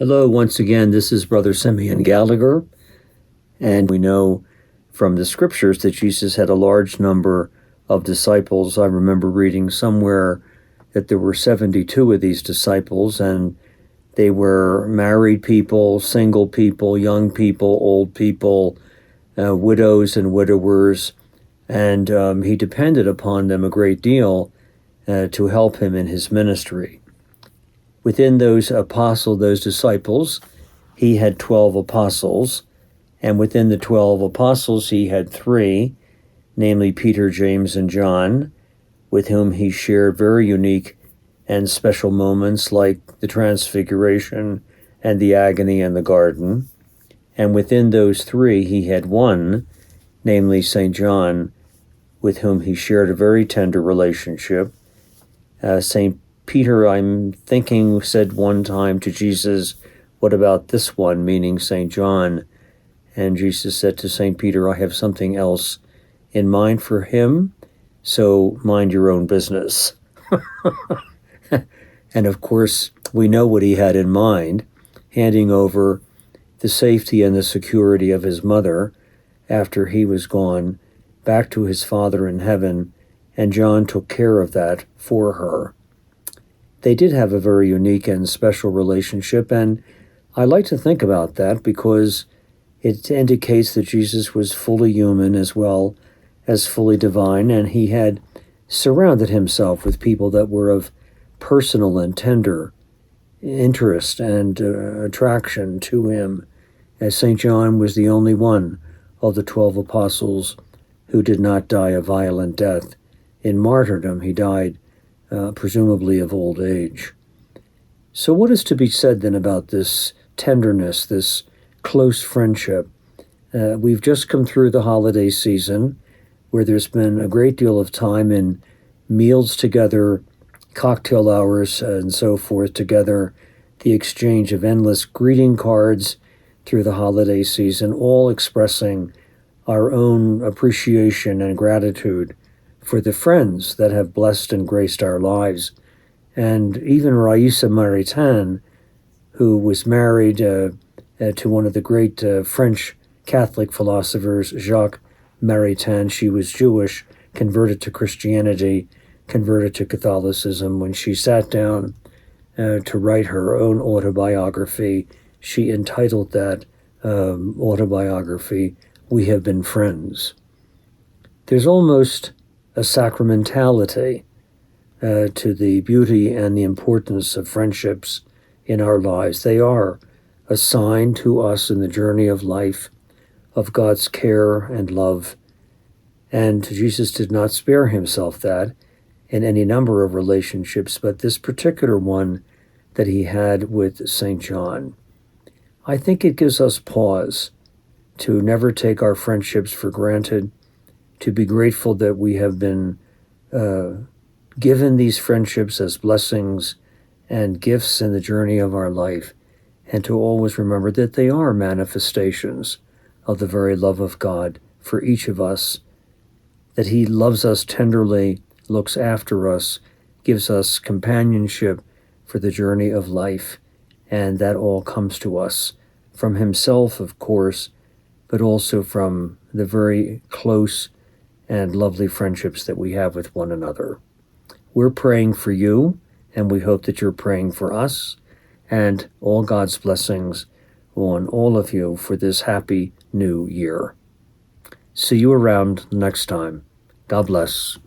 Hello, once again, this is Brother Simeon Gallagher, and we know from the scriptures that Jesus had a large number of disciples. I remember reading somewhere that there were 72 of these disciples, and they were married people, single people, young people, old people, widows and widowers, and he depended upon them a great deal to help him in his ministry. Within those disciples, he had 12 apostles, and within the 12 apostles, he had 3, namely Peter, James, and John, with whom he shared very unique and special moments like the Transfiguration and the agony in the garden. And within those 3, he had 1, namely St. John, with whom he shared a very tender relationship. St. Peter, I'm thinking, said one time to Jesus, "What about this one?" meaning St. John. And Jesus said to St. Peter, "I have something else in mind for him, so mind your own business." And of course, we know what he had in mind, handing over the safety and the security of his mother after he was gone back to his Father in heaven, and John took care of that for her. They did have a very unique and special relationship, and I like to think about that because it indicates that Jesus was fully human as well as fully divine, and he had surrounded himself with people that were of personal and tender interest and attraction to him, as St. John was the only one of the 12 apostles who did not die a violent death in martyrdom. He died presumably of old age. So what is to be said then about this tenderness, this close friendship? We've just come through the holiday season where there's been a great deal of time in meals together, cocktail hours, and so forth together, the exchange of endless greeting cards through the holiday season, all expressing our own appreciation and gratitude for the friends that have blessed and graced our lives. And even Raissa Maritain, who was married to one of the great French Catholic philosophers, Jacques Maritain. She was Jewish, converted to Christianity, converted to Catholicism. When she sat down to write her own autobiography, she entitled that autobiography, "We Have Been Friends." There's almost a sacramentality to the beauty and the importance of friendships in our lives. They are a sign to us in the journey of life of God's care and love. And Jesus did not spare himself that in any number of relationships, but this particular one that he had with St. John. I think it gives us pause to never take our friendships for granted, to be grateful that we have been given these friendships as blessings and gifts in the journey of our life, and to always remember that they are manifestations of the very love of God for each of us, that he loves us tenderly, looks after us, gives us companionship for the journey of life, and that all comes to us from himself, of course, but also from the very close and lovely friendships that we have with one another. We're praying for you, and we hope that you're praying for us, and all God's blessings on all of you for this happy new year. See you around next time. God bless.